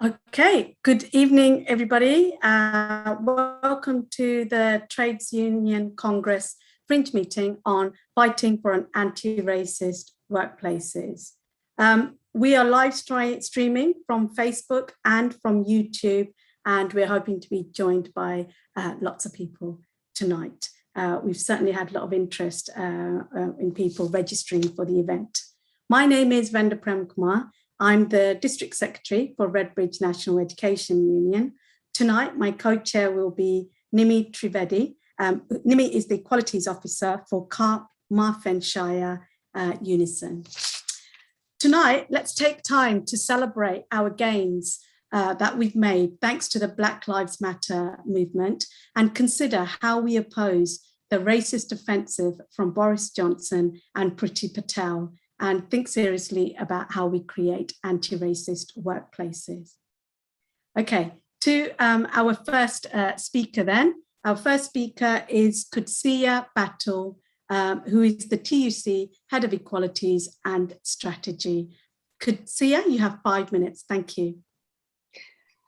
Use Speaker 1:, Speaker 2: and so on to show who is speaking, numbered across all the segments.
Speaker 1: Okay, good evening, everybody. Welcome to the Trades Union Congress Fringe meeting on fighting for an anti-racist workplaces. We are live streaming from Facebook and from YouTube, and we're hoping to be joined by lots of people tonight. We've certainly had a lot of interest in people registering for the event. My name is Venda Prem Kumar. I'm the District Secretary for Redbridge National Education Union. Tonight, my co-chair will be Nimi Trivedi. Nimi is the Equalities Officer for Carmarthenshire Unison. Tonight, let's take time to celebrate our gains that we've made thanks to the Black Lives Matter movement and consider how we oppose the racist offensive from Boris Johnson and Kudsia Batool, and think seriously about how we create anti-racist workplaces. Okay, to our first speaker then. Our first speaker is Kudsia Batool, who is the TUC Head of Equalities and Strategy. Kudsia, you have 5 minutes. Thank you.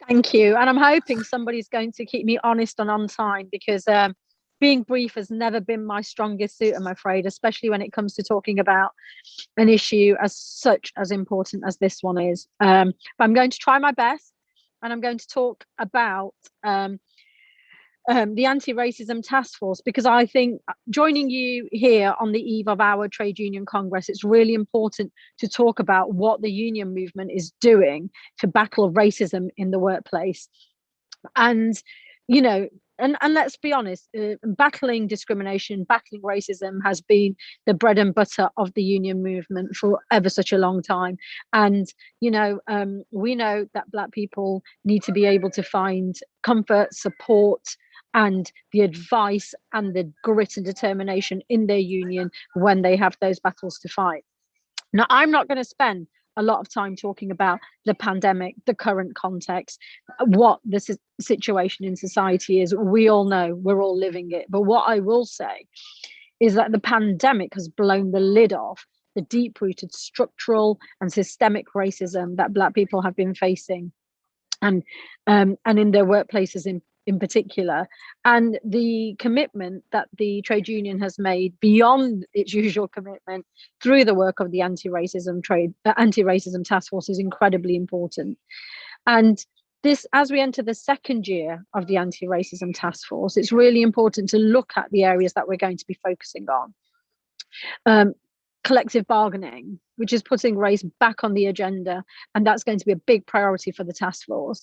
Speaker 2: Thank you. And I'm hoping somebody's going to keep me honest and on time, because being brief has never been my strongest suit, I'm afraid, especially when it comes to talking about an issue as important as this one is. But I'm going to try my best, and I'm going to talk about the Anti-Racism Task Force, because I think joining you here on the eve of our Trade Union Congress, it's really important to talk about what the union movement is doing to battle racism in the workplace. And, you know, and let's be honest, battling discrimination, battling racism has been the bread and butter of the union movement for ever such a long time. And, you know, we know that Black people need to be able to find comfort, support, and the advice and the grit and determination in their union when they have those battles to fight. Now, I'm not going to spend a lot of time talking about the pandemic, the current context, what the situation in society is. We all know, we're all living it. But what I will say is that the pandemic has blown the lid off the deep-rooted structural and systemic racism that Black people have been facing, and in their workplaces in particular, and the commitment that the trade union has made beyond its usual commitment through the work of the anti-racism task force is incredibly important. And this, as we enter the second year of the anti-racism task force, it's really important to look at the areas that we're going to be focusing on. Collective bargaining, which is putting race back on the agenda, and that's going to be a big priority for the task force.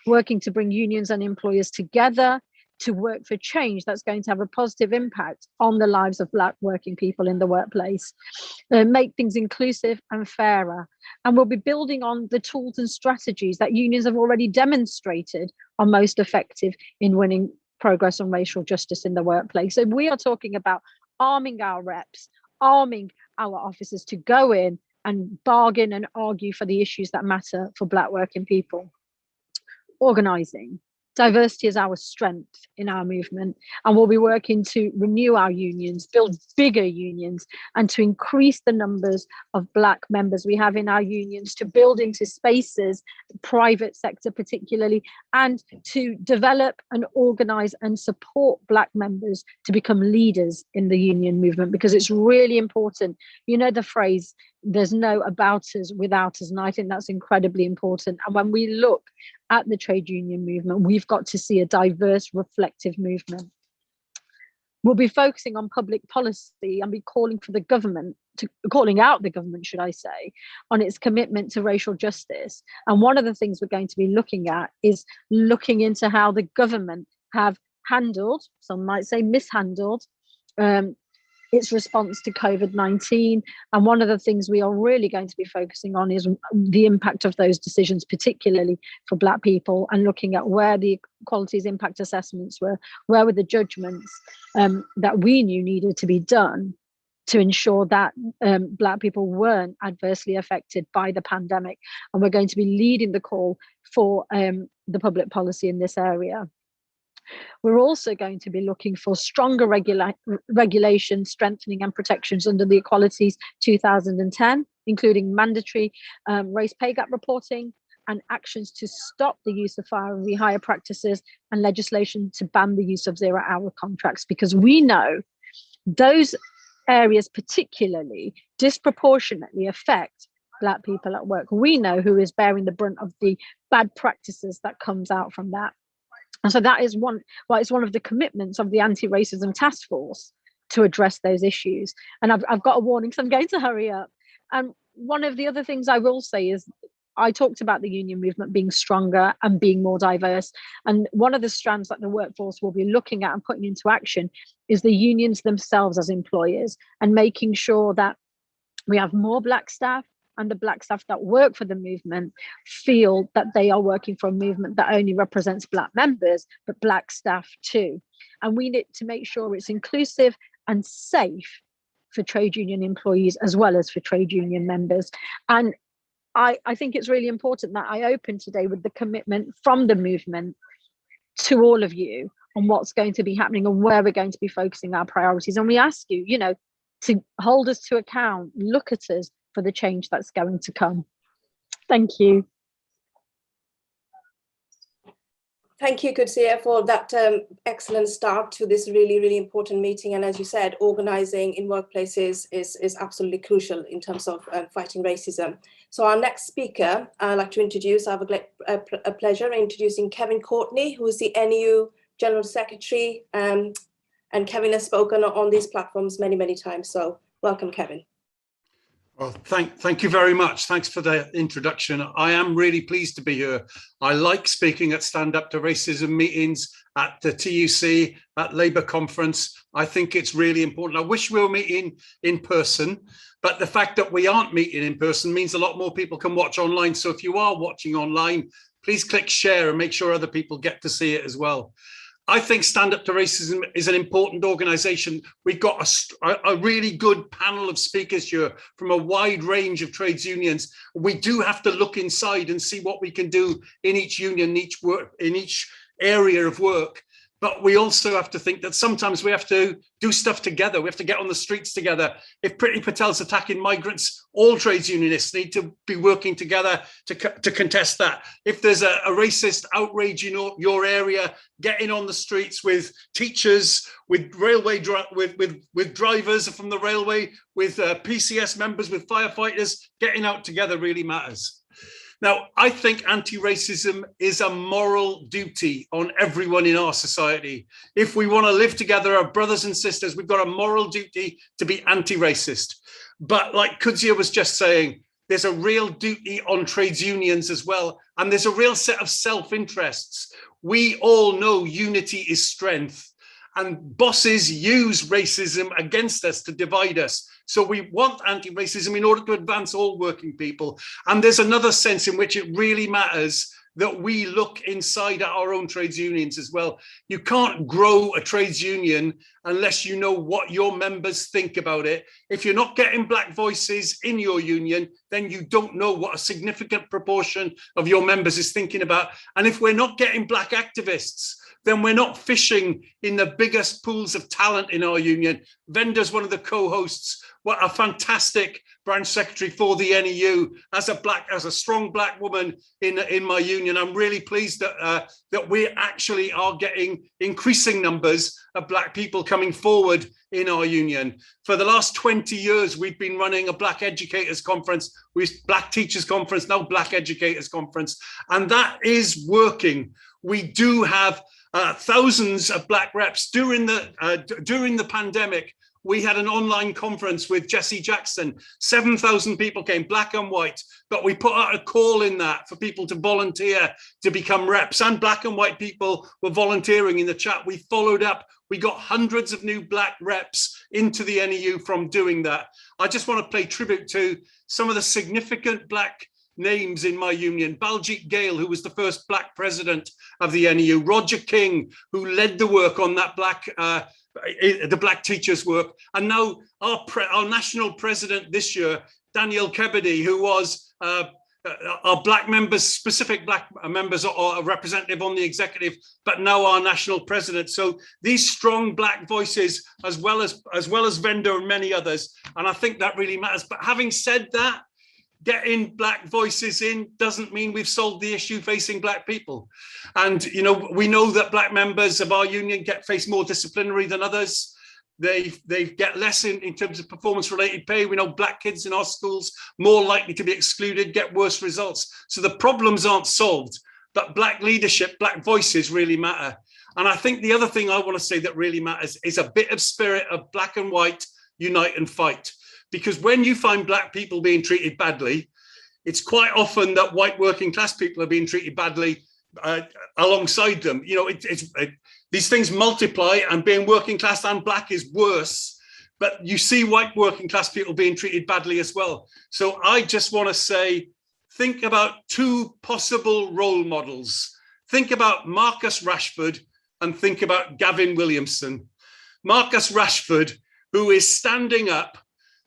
Speaker 2: Working to bring unions and employers together to work for change that's going to have a positive impact on the lives of Black working people in the workplace. Make things inclusive and fairer. And we'll be building on the tools and strategies that unions have already demonstrated are most effective in winning progress on racial justice in the workplace. So we are talking about arming our reps, arming our officers to go in and bargain and argue for the issues that matter for Black working people. Organising. Diversity is our strength in our movement, and we'll be working to renew our unions, build bigger unions, and to increase the numbers of Black members we have in our unions, to build into spaces, private sector particularly, and to develop and organise and support Black members to become leaders in the union movement, because it's really important. You know the phrase, there's no about us without us, and I think that's incredibly important. And when we look at the trade union movement, we've got to see a diverse, reflective movement. We'll be focusing on public policy and be calling out the government, should I say, on its commitment to racial justice. And one of the things we're going to be looking at is looking into how the government have handled, some might say mishandled, its response to COVID-19. And one of the things we are really going to be focusing on is the impact of those decisions, particularly for Black people, and looking at where the equalities impact assessments were, where were the judgments that we knew needed to be done to ensure that Black people weren't adversely affected by the pandemic. And we're going to be leading the call for the public policy in this area. We're also going to be looking for stronger regulation, strengthening and protections under the Equalities 2010, including mandatory race pay gap reporting and actions to stop the use of fire and rehire practices, and legislation to ban the use of zero-hour contracts, because we know those areas particularly disproportionately affect Black people at work. We know who is bearing the brunt of the bad practices that comes out from that. And so that is it's one of the commitments of the Anti-Racism Task Force to address those issues. And I've got a warning, so I'm going to hurry up. And one of the other things I will say is, I talked about the union movement being stronger and being more diverse. And one of the strands that the workforce will be looking at and putting into action is the unions themselves as employers, and making sure that we have more Black staff, and the Black staff that work for the movement feel that they are working for a movement that only represents Black members, but Black staff too. And we need to make sure it's inclusive and safe for trade union employees as well as for trade union members. And I think it's really important that I open today with the commitment from the movement to all of you on what's going to be happening and where we're going to be focusing our priorities. And we ask you, to hold us to account, look at us for the change that's going to come. Thank you.
Speaker 3: Thank you, Kudsia, for that excellent start to this really, really important meeting. And as you said, organising in workplaces is absolutely crucial in terms of fighting racism. So our next speaker, I'd like to introduce, I have a pleasure in introducing Kevin Courtney, who is the NEU General Secretary. And Kevin has spoken on these platforms many, many times. So welcome, Kevin.
Speaker 4: Well, thank you very much. Thanks for the introduction. I am really pleased to be here. I like speaking at Stand Up to Racism meetings, at the TUC, at Labour Conference. I think it's really important. I wish we were meeting in person, but the fact that we aren't meeting in person means a lot more people can watch online. So if you are watching online, please click share and make sure other people get to see it as well. I think Stand Up to Racism is an important organisation. We've got a really good panel of speakers here from a wide range of trades unions. We do have to look inside and see what we can do in each union, in each area of work. But we also have to think that sometimes we have to do stuff together. We have to get on the streets together. If Priti Patel's attacking migrants, all trades unionists need to be working together to contest that. If there's a racist outrage in your area, getting on the streets with teachers, with railway with drivers from the railway, with PCS members, with firefighters, getting out together really matters. Now, I think anti-racism is a moral duty on everyone in our society. If we want to live together, our brothers and sisters, we've got a moral duty to be anti-racist. But like Kudsia was just saying, there's a real duty on trades unions as well. And there's a real set of self-interests. We all know unity is strength. And bosses use racism against us to divide us. So we want anti-racism in order to advance all working people. And there's another sense in which it really matters that we look inside at our own trades unions as well. You can't grow a trades union unless you know what your members think about it. If you're not getting Black voices in your union, then you don't know what a significant proportion of your members is thinking about. And if we're not getting Black activists, then we're not fishing in the biggest pools of talent in our union. Venda's one of the co-hosts. What a fantastic branch secretary for the NEU. As a strong Black woman in my union, I'm really pleased that we actually are getting increasing numbers of Black people coming forward in our union. For the last 20 years, we've been running a Black Educators Conference, Black Teachers Conference, now Black Educators Conference, and that is working. We do have thousands of Black reps. During the pandemic, we had an online conference with Jesse Jackson. 7,000 people came, Black and white, but we put out a call in that for people to volunteer to become reps, and Black and white people were volunteering in the chat. We followed up. We got hundreds of new Black reps into the NEU from doing that. I just want to pay tribute to some of the significant Black names in my union. Baljit Gale, who was the first Black president of the NEU. Roger King, who led the work on that the Black teachers work. And now our national president this year, Daniel Kebede, who was our Black members, specific Black members, or a representative on the executive, but now our national president. So these strong Black voices, as well as Venda and many others. And I think that really matters. But having said that, getting black voices in doesn't mean we've solved the issue facing black people. And, you know, we know that black members of our union face more disciplinary than others. They get less in terms of performance-related pay. We know black kids in our schools more likely to be excluded, get worse results. So the problems aren't solved, but black leadership, black voices really matter. And I think the other thing I want to say that really matters is a bit of spirit of black and white, unite and fight. Because when you find black people being treated badly, it's quite often that white working class people are being treated badly alongside them. You know, these things multiply, and being working class and black is worse, but you see white working class people being treated badly as well. So I just want to say, think about two possible role models. Think about Marcus Rashford and think about Gavin Williamson. Marcus Rashford, who is standing up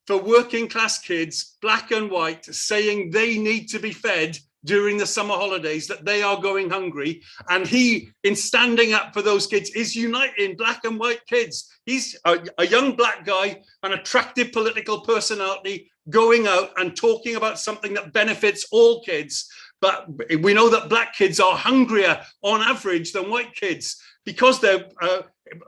Speaker 4: for working class kids, black and white, saying they need to be fed during the summer holidays, that they are going hungry. And he, in standing up for those kids, is uniting black and white kids. He's a young black guy, an attractive political personality, going out and talking about something that benefits all kids. But we know that black kids are hungrier on average than white kids because they're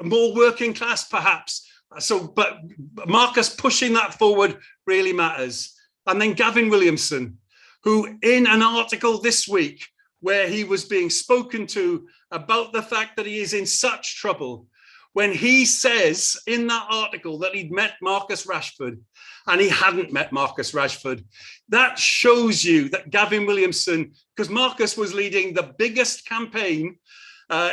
Speaker 4: more working class, perhaps. So, but Marcus pushing that forward really matters. And then Gavin Williamson, who in an article this week where he was being spoken to about the fact that he is in such trouble, when he says in that article that he'd met Marcus Rashford and he hadn't met Marcus Rashford, that shows you that Gavin Williamson, because Marcus was leading the biggest campaign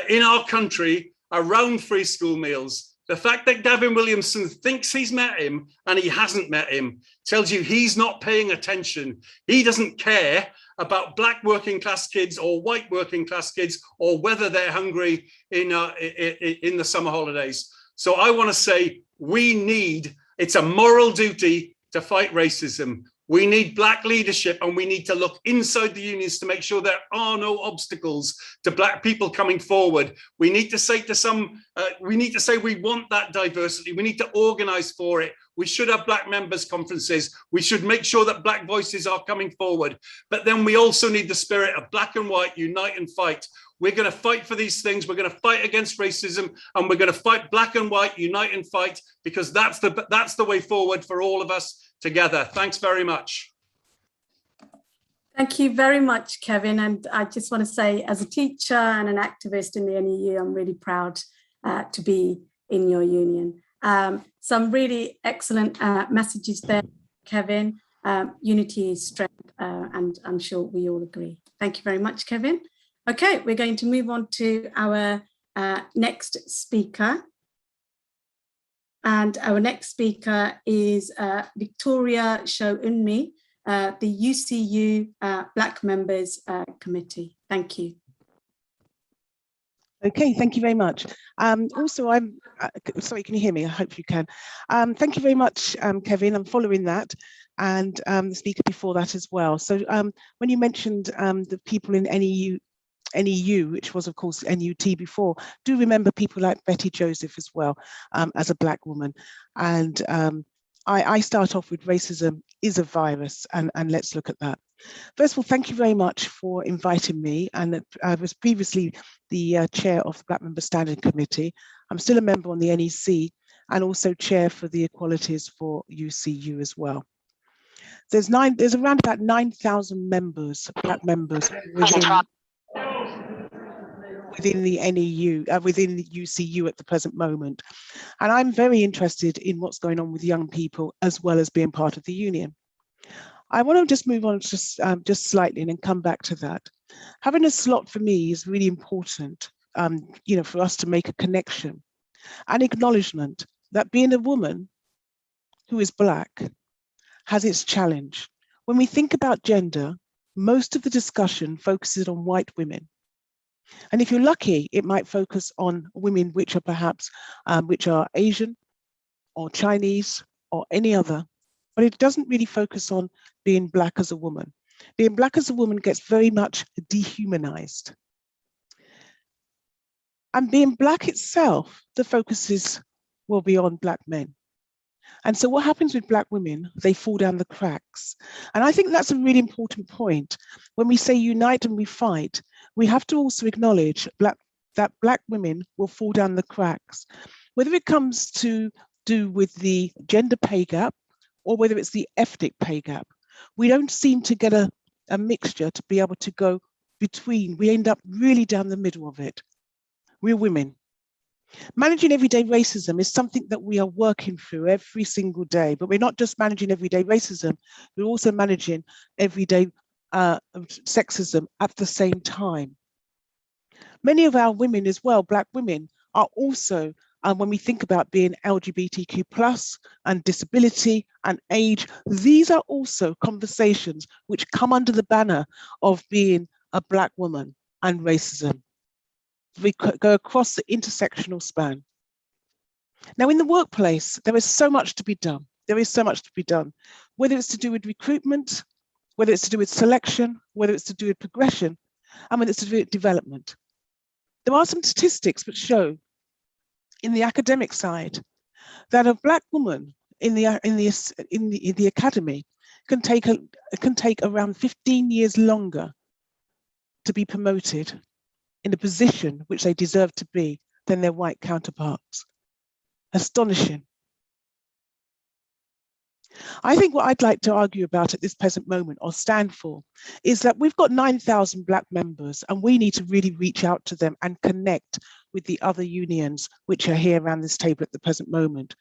Speaker 4: in our country around free school meals. The fact that Gavin Williamson thinks he's met him and he hasn't met him tells you he's not paying attention. He doesn't care about black working class kids or white working class kids or whether they're hungry in the summer holidays. So I want to say it's a moral duty to fight racism. We need black leadership, and we need to look inside the unions to make sure there are no obstacles to black people coming forward. We need to say we want that diversity. We need to organize for it. We should have black members conferences. We should make sure that black voices are coming forward. But then we also need the spirit of black and white, unite and fight. We're going to fight for these things. We're going to fight against racism, and we're going to fight black and white, unite and fight, because that's the way forward for all of us together. Thanks very much.
Speaker 1: Thank you very much, Kevin. And I just want to say, as a teacher and an activist in the NEU, I'm really proud to be in your union. Some really excellent messages there, Kevin. Unity is strength, and I'm sure we all agree. Thank you very much, Kevin. Okay, we're going to move on to our next speaker. And our next speaker is Victoria Showunmi, the UCU Black Members Committee. Thank you.
Speaker 5: Okay, thank you very much. Also, I'm sorry, can you hear me? I hope you can. Thank you very much, Kevin. I'm following that, and the speaker before that as well. So when you mentioned the people in NEU, which was of course NUT before, do remember people like Betty Joseph as well, as a black woman. And I start off with racism is a virus, and let's look at that. First of all, thank you very much for inviting me. And I was previously the chair of the Black Members Standing Committee. I'm still a member on the NEC and also chair for the equalities for UCU as well. There's around about 9,000 members, black members within the NEU, within the UCU at the present moment. And I'm very interested in what's going on with young people as well as being part of the union. I want to just move on just slightly and then come back to that. Having a slot for me is really important, you know, for us to make a connection and acknowledgement that being a woman who is black has its challenge. When we think about gender, most of the discussion focuses on white women. And if you're lucky, it might focus on women which are perhaps, which are Asian or Chinese or any other, but it doesn't really focus on being black as a woman. Being black as a woman gets very much dehumanized. And being black itself, the focus is, will be on black men. And so what happens with Black women, they fall down the cracks. And I think that's a really important point. When we say unite and we fight, we have to also acknowledge that Black women will fall down the cracks. Whether it comes to do with the gender pay gap or whether it's the ethnic pay gap, we don't seem to get a mixture to be able to go between. We end up really down the middle of it. We're women. Managing everyday racism is something that we are working through every single day, but we're not just managing everyday racism, we're also managing everyday sexism at the same time. Many of our women as well, Black women, are also, when we think about being LGBTQ+ and disability and age, these are also conversations which come under the banner of being a Black woman and racism. We go across the intersectional span. Now, in the workplace, there is so much to be done. There is so much to be done, whether it's to do with recruitment, whether it's to do with selection, whether it's to do with progression, and whether it's to do with development. There are some statistics which show in the academic side that a Black woman in the academy can take around 15 years longer to be promoted in a position which they deserve to be than their white counterparts. Astonishing. I think what I'd like to argue about at this present moment, or stand for, is that we've got 9,000 Black members and we need to really reach out to them and connect with the other unions which are here around this table at the present moment.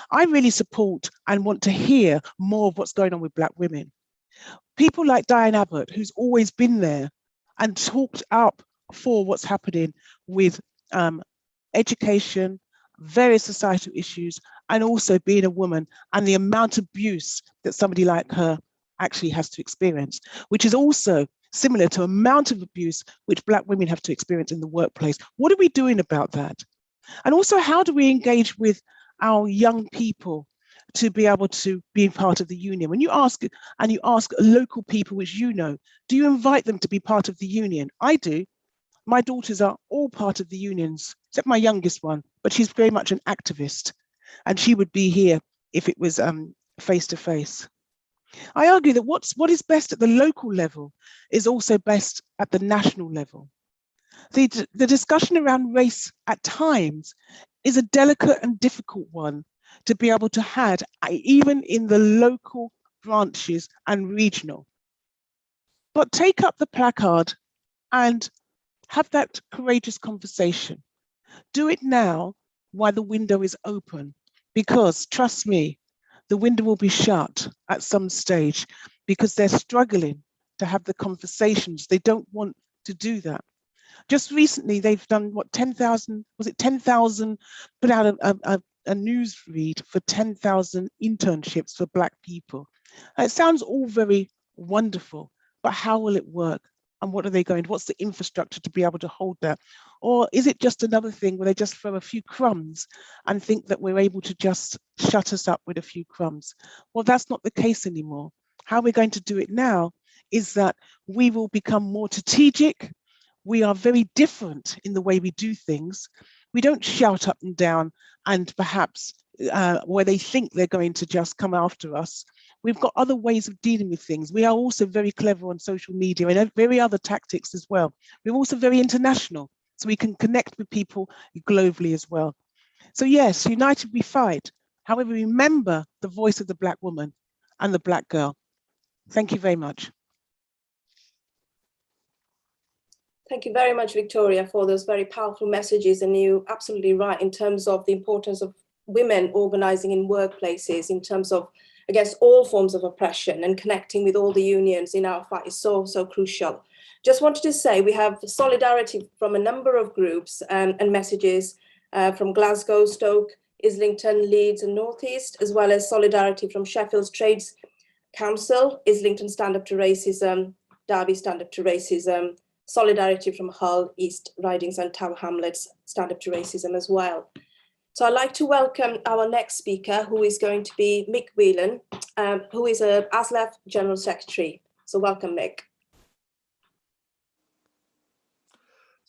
Speaker 5: I really support and want to hear more of what's going on with Black women. People like Diane Abbott, who's always been there and talked up for what's happening with education, various societal issues, and also being a woman and the amount of abuse that somebody like her actually has to experience, which is also similar to amount of abuse which Black women have to experience in the workplace. What are we doing about that? And also, how do we engage with our young people to be able to be part of the union? When you ask local people, which you know, do you invite them to be part of the union? I do. My daughters are all part of the unions, except my youngest one, but she's very much an activist, and she would be here if it was face-to-face. I argue that what is best at the local level is also best at the national level. The discussion around race at times is a delicate and difficult one to be able to have, even in the local branches and regional. But take up the placard and have that courageous conversation. Do it now while the window is open, because trust me, the window will be shut at some stage because they're struggling to have the conversations. They don't want to do that. Just recently, they've done what, 10,000, was it 10,000, put out a news read for 10,000 internships for Black people. It sounds all very wonderful, but how will it work? And what are they going to, what's the infrastructure to be able to hold that? Or is it just another thing where they just throw a few crumbs and think that we're able to just shut us up with a few crumbs? Well, that's not the case anymore. How we're going to do it now is that we will become more strategic. We are very different in the way we do things. We don't shout up and down and perhaps where they think they're going to just come after us. We've got other ways of dealing with things. We are also very clever on social media and very other tactics as well. We're also very international, so we can connect with people globally as well. So yes, united we fight. However, remember the voice of the Black woman and the Black girl. Thank you very much.
Speaker 3: Thank you very much, Victoria, for those very powerful messages. And you're absolutely right in terms of the importance of women organizing in workplaces, in terms of against all forms of oppression, and connecting with all the unions in our fight is so, so crucial. Just wanted to say we have solidarity from a number of groups and messages from Glasgow, Stoke, Islington, Leeds and North East, as well as solidarity from Sheffield's Trades Council, Islington Stand Up to Racism, Derby Stand Up to Racism, solidarity from Hull, East Ridings and Tower Hamlets Stand Up to Racism as well. So I'd like to welcome our next speaker, who is going to be Mick Whelan, who is a ASLEF General Secretary. So welcome, Mick.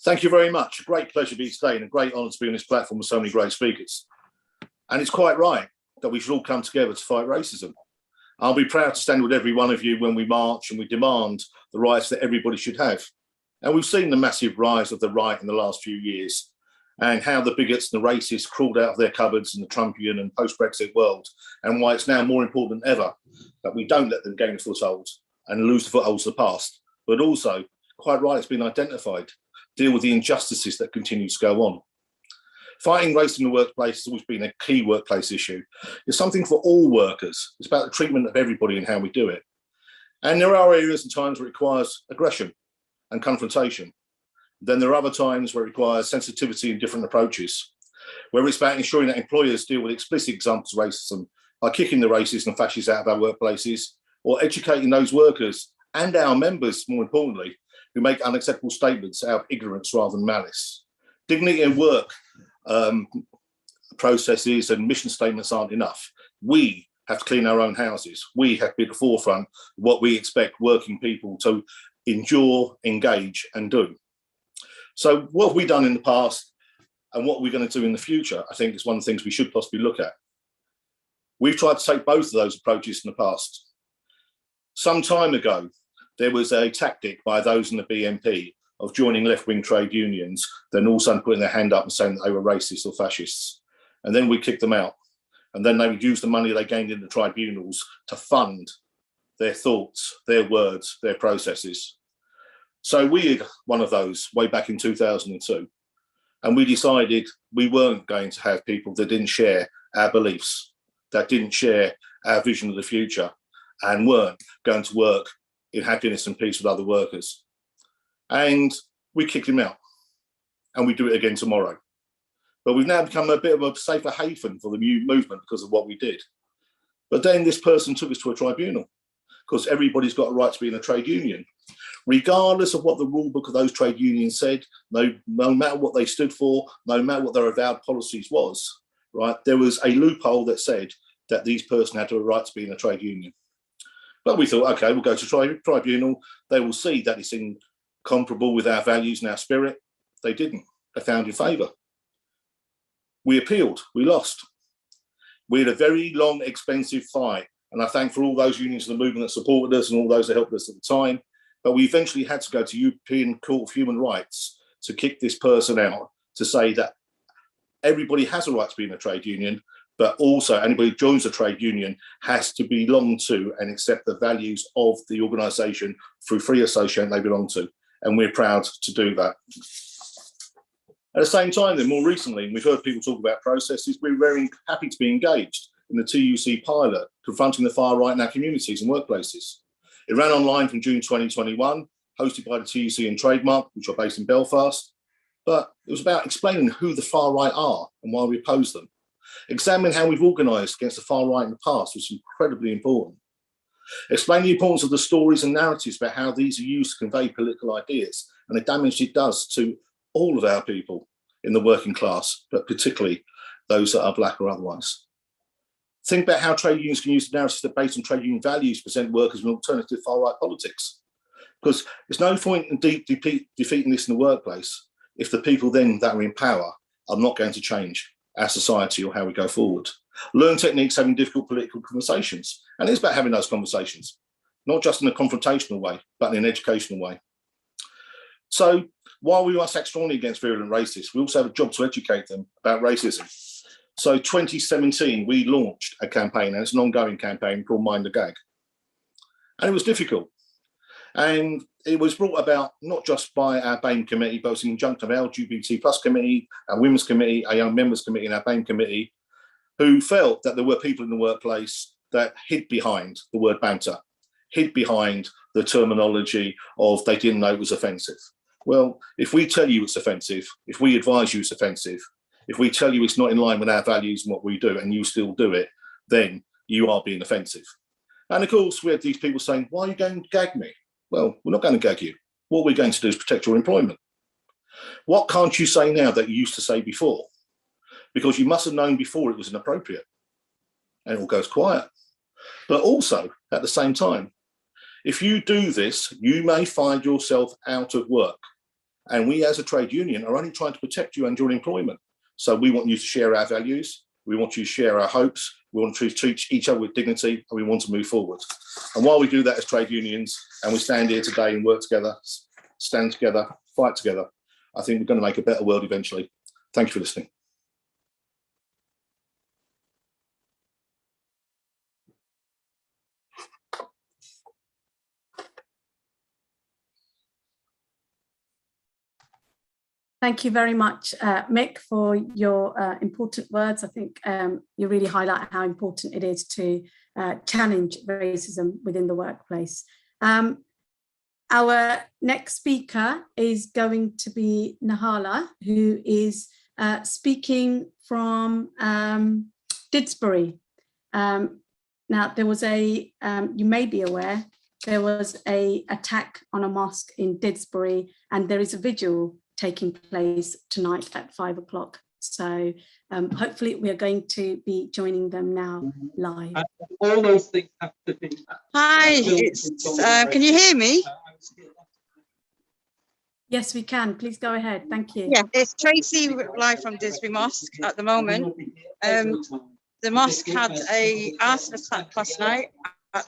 Speaker 6: Thank you very much. Great pleasure to be today and a great honour to be on this platform with so many great speakers. And it's quite right. that we should all come together to fight racism. I'll be proud to stand with every one of you when we march and we demand the rights that everybody should have. And we've seen the massive rise of the right in the last few years, and how the bigots and the racists crawled out of their cupboards in the Trumpian and post-Brexit world, and why it's now more important than ever that we don't let them gain a foothold and lose the footholds of the past, but also, quite right, it's been identified, deal with the injustices that continue to go on. Fighting race in the workplace has always been a key workplace issue. It's something for all workers. It's about the treatment of everybody and how we do it. And there are areas and times where it requires aggression and confrontation. Then there are other times where it requires sensitivity and different approaches, where it's about ensuring that employers deal with explicit examples of racism by kicking the racists and fascists out of our workplaces, or educating those workers and our members, more importantly, who make unacceptable statements out of ignorance rather than malice. Dignity and work processes and mission statements aren't enough. We have to clean our own houses. We have to be at the forefront of what we expect working people to endure, engage, and do. So what have we done in the past and what we're going to do in the future, I think is one of the things we should possibly look at. We've tried to take both of those approaches in the past. Some time ago, there was a tactic by those in the BNP of joining left-wing trade unions, then all of a sudden putting their hand up and saying that they were racist or fascists. And then we kicked them out. And then they would use the money they gained in the tribunals to fund their thoughts, their words, their processes. So we were one of those way back in 2002. And we decided we weren't going to have people that didn't share our beliefs, that didn't share our vision of the future, and weren't going to work in happiness and peace with other workers. And we kicked him out, and we do it again tomorrow. But we've now become a bit of a safer haven for the new movement because of what we did. But then this person took us to a tribunal, because everybody's got a right to be in a trade union, regardless of what the rule book of those trade unions said, no matter what they stood for, no matter what their avowed policies was, right? There was a loophole that said that these person had a right to be in a trade union. But we thought, okay, we'll go to tribunal. They will see that it's incomparable with our values and our spirit. They didn't. They found in favour. We appealed. We lost. We had a very long, expensive fight. And I thank for all those unions of the movement that supported us and all those that helped us at the time. But we eventually had to go to European Court of Human Rights to kick this person out, to say that everybody has a right to be in a trade union, but also anybody who joins a trade union has to belong to and accept the values of the organisation through free association they belong to. And we're proud to do that. At the same time, then, more recently, we've heard people talk about processes. We're very happy to be engaged in the TUC pilot, confronting the far right in our communities and workplaces. It ran online from June 2021, hosted by the TUC and Trademark, which are based in Belfast. But it was about explaining who the far right are and why we oppose them. Examining how we've organised against the far right in the past was incredibly important. Explain the importance of the stories and narratives about how these are used to convey political ideas and the damage it does to all of our people in the working class, but particularly those that are black or otherwise. Think about how trade unions can use the narratives that based on trade union values present workers with an alternative far-right politics. Because there's no point in defeating this in the workplace if the people then that are in power are not going to change our society or how we go forward. Learn techniques having difficult political conversations. And it's about having those conversations, not just in a confrontational way, but in an educational way. So while we must act strongly against virulent racists, we also have a job to educate them about racism. So 2017, we launched a campaign, and it's an ongoing campaign called Mind the Gag. And it was difficult. And it was brought about not just by our BAME committee, but it was in conjunction of our LGBT plus committee, our women's committee, our young members committee, and our BAME committee, who felt that there were people in the workplace that hid behind the word banter, hid behind the terminology of they didn't know it was offensive. Well, if we tell you it's offensive, if we advise you it's offensive, if we tell you it's not in line with our values and what we do, and you still do it, then you are being offensive. And of course, we had these people saying, why are you going to gag me? Well, we're not going to gag you. What we're going to do is protect your employment. What can't you say now that you used to say before? Because you must have known before it was inappropriate. And it all goes quiet. But also, at the same time, if you do this, you may find yourself out of work. And we as a trade union are only trying to protect you and your employment. So we want you to share our values. We want you to share our hopes. We want to treat each other with dignity, and we want to move forward. And while we do that as trade unions, and we stand here today and work together, stand together, fight together, I think we're going to make a better world eventually. Thank you for listening.
Speaker 1: Thank you very much, Mick, for your important words. I think you really highlight how important it is to challenge racism within the workplace. Our next speaker is going to be Nahala, who is speaking from Didsbury. Now, there was a, you may be aware, there was an attack on a mosque in Didsbury, and there is a vigil taking place tonight at 5 o'clock. So hopefully we are going to be joining them now live.
Speaker 7: All those things have to be.
Speaker 8: Hi, it's, can you hear me?
Speaker 1: Yes, we can. Please go ahead. Thank you.
Speaker 8: Yeah, it's Tracy live from Didsbury Mosque at the moment. The mosque had a arson attack last night at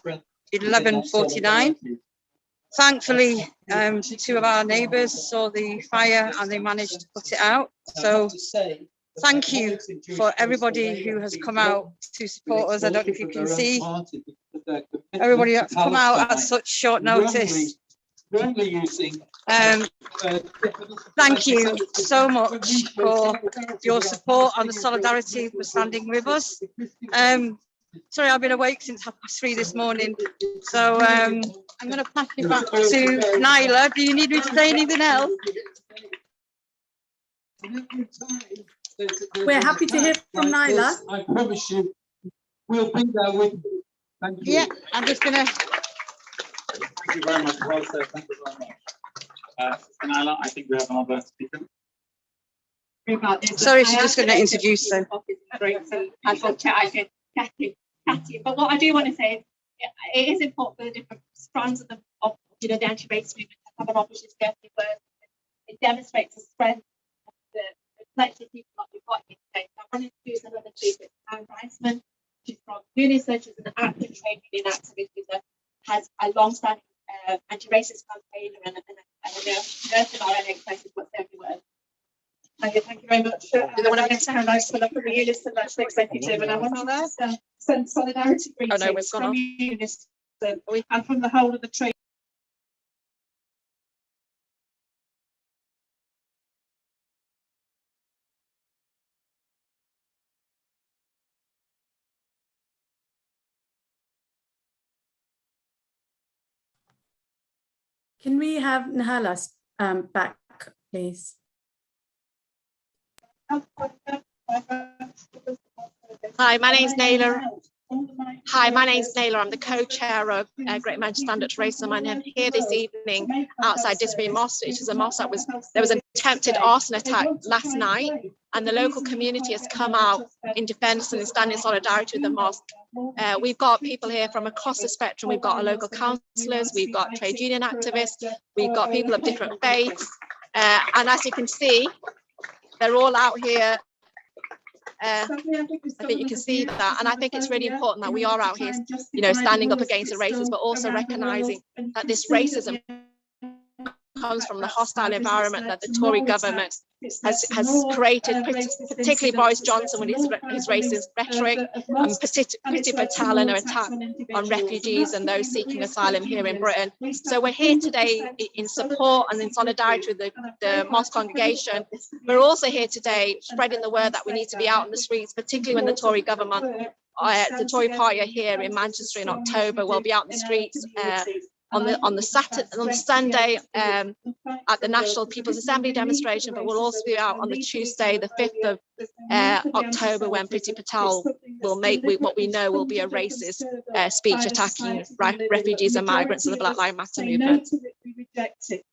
Speaker 8: 11:49. Thankfully, two of our neighbours saw the fire and they managed to put it out. So thank you for everybody who has come out to support us. I don't know if you can see everybody that's come out at such short notice. Thank you so much for your support and the solidarity for standing with us. Sorry, I've been awake since 3:30 this morning, so I'm going to pass you back to Nyla. Do you need me to say anything else?
Speaker 1: We're happy to hear from Nyla.
Speaker 7: I promise you, we'll be there with you. Thank you.
Speaker 8: Yeah, I'm just going to...
Speaker 7: Thank you very much. Well said. Thank you very much. Nyla, I think we have another speaker.
Speaker 8: Sorry, she's just going to introduce them.
Speaker 9: But what I do want to say is it is important for the different strands of the anti-racist movement to have an opportunity to go through words. It demonstrates the strength of the collective people that we've got here today. So I want to introduce another speaker, Karen Reisman. She's from Uniswitch, she's an active trade union activist who has a long-standing anti-racist campaign and a nurse in our NHS places what's everywhere. Thank you very much. My name is Karen Reisman from the Unison National Executive, and I want to send solidarity greetings from Unison and from the whole of the trade.
Speaker 1: Can we have Nahala back, please?
Speaker 10: Hi, my name's Naila. I'm the co-chair of Great Manchester Stand Up to Racism. I'm here this evening outside Didsbury Mosque, which is a mosque that there was an attempted arson attack last night, and the local community has come out in defence and stand in solidarity with the mosque. We've got people here from across the spectrum. We've got our local councillors, we've got trade union activists, we've got people of different faiths, and as you can see, they're all out here. I think you can see that, and I think it's really important that we are out here, standing up against the racism, but also recognising that this racism comes from the hostile environment that the Tory government has created, particularly Boris Johnson with his racist rhetoric, and Kudsia Batool and her attack on refugees and those seeking asylum here in Britain. So we're here today in support and in solidarity with the mosque congregation. We're also here today spreading the word that we need to be out in the streets, particularly when the Tory government, the Tory party are here in Manchester in October. We'll be out in the streets on Sunday at the National People's Assembly demonstration, but we'll also be out on the Tuesday, the 5th of October, when Kudsia Batool will make what we know will be a racist speech attacking refugees and migrants in the Black Lives Matter movement.
Speaker 9: We reject it.